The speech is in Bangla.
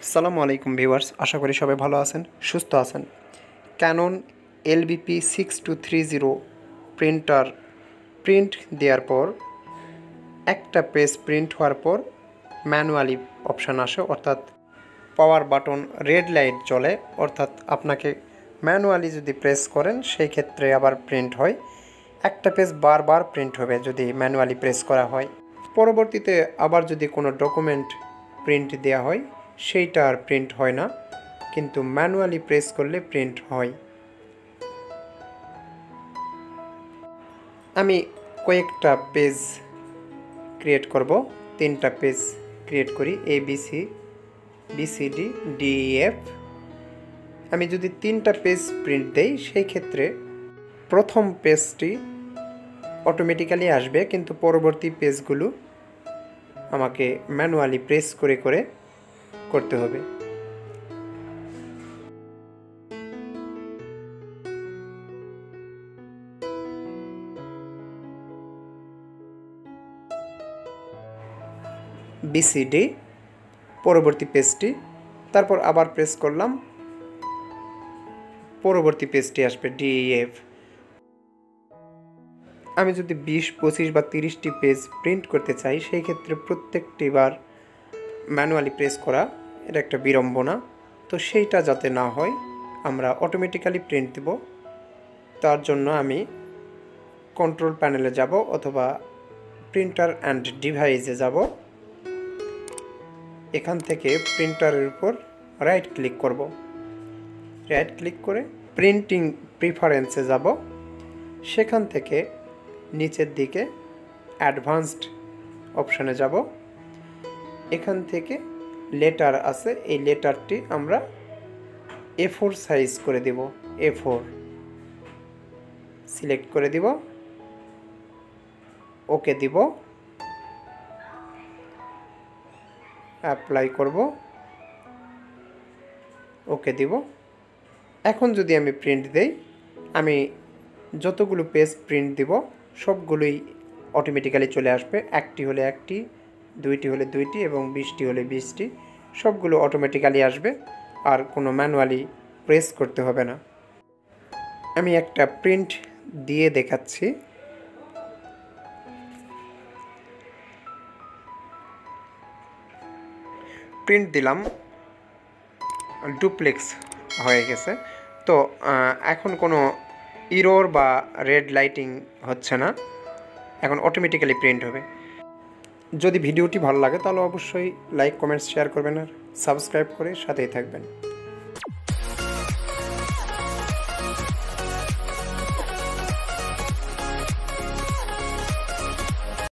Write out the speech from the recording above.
আসসালামু আলাইকুম ভিউয়ার্স, আশা করি সবাই ভালো আছেন, সুস্থ আছেন। ক্যানন LBP 6230 প্রিন্টার প্রিন্ট দেওয়ার পর একটা পেজ প্রিন্ট হওয়ার পর ম্যানুয়ালি অপশান আসে, অর্থাৎ পাওয়ার বাটন রেড লাইট জ্বলে, অর্থাৎ আপনাকে ম্যানুয়ালি যদি প্রেস করেন সেই ক্ষেত্রে আবার প্রিন্ট হয়। একটা পেজ বারবার প্রিন্ট হবে যদি ম্যানুয়ালি প্রেস করা হয়। পরবর্তীতে আবার যদি কোনো ডকুমেন্ট প্রিন্ট দেওয়া হয় সেইটা আর প্রিন্ট হয় না, কিন্তু ম্যানুয়ালি প্রেস করলে প্রিন্ট হয়। আমি কয়েকটা পেজ ক্রিয়েট করব, 3টা পেজ ক্রিয়েট করি, ABC BCD DEF। আমি যদি 3টা পেজ প্রিন্ট দেই সেই ক্ষেত্রে প্রথম পেজটি অটোমেটিক্যালি আসবে, কিন্তু পরবর্তী পেজগুলো আমাকে ম্যানুয়ালি প্রেস করে করে করতে হবে। BCD পরবর্তী পেজটি, তারপর আবার প্রেস করলাম, পরবর্তী পেজটি আসবে DEF। আমি যদি 20, 25 বা 30টি পেজ প্রিন্ট করতে চাই সেই ক্ষেত্রে প্রত্যেকটি বার ম্যানুয়ালি প্রেস করা এটা একটা বিড়ম্বনা, তো সেইটা যাতে না হয় আমরা অটোমেটিক্যালি প্রিন্ট দেব। তার জন্য আমি কন্ট্রোল প্যানেলে যাব অথবা প্রিন্টার অ্যান্ড ডিভাইসে যাব। এখান থেকে প্রিন্টারের উপর রাইট ক্লিক করব, রাইট ক্লিক করে প্রিন্টিং প্রিফারেন্সে যাব। সেখান থেকে নিচের দিকে অ্যাডভান্সড অপশানে যাব। এখান থেকে লেটার আছে, এই লেটারটি আমরা A4 সাইজ করে দেব, A4 সিলেক্ট করে দিব, ওকে দিব, অ্যাপ্লাই করব, ওকে দিব। এখন যদি আমি প্রিন্ট দেই, আমি যতগুলো পেজ প্রিন্ট দিব সবগুলোই অটোমেটিক্যালি চলে আসবে। 1টি হলে 1টি, 2টি হলে 2টি এবং 20টি হলে 20টি, সবগুলো অটোমেটিক্যালি আসবে, আর কোনো ম্যানুয়ালি প্রেস করতে হবে না। আমি একটা প্রিন্ট দিয়ে দেখাচ্ছি। প্রিন্ট দিলাম, ডুপ্লেক্স হয়ে গেছে। তো এখন কোনো ইরর বা রেড লাইটিং হচ্ছে না, এখন অটোমেটিক্যালি প্রিন্ট হবে। যদি ভিডিওটি ভালো লাগে তাহলে অবশ্যই লাইক, কমেন্টস, শেয়ার করবেন আর সাবস্ক্রাইব করে সাথেই থাকবেন।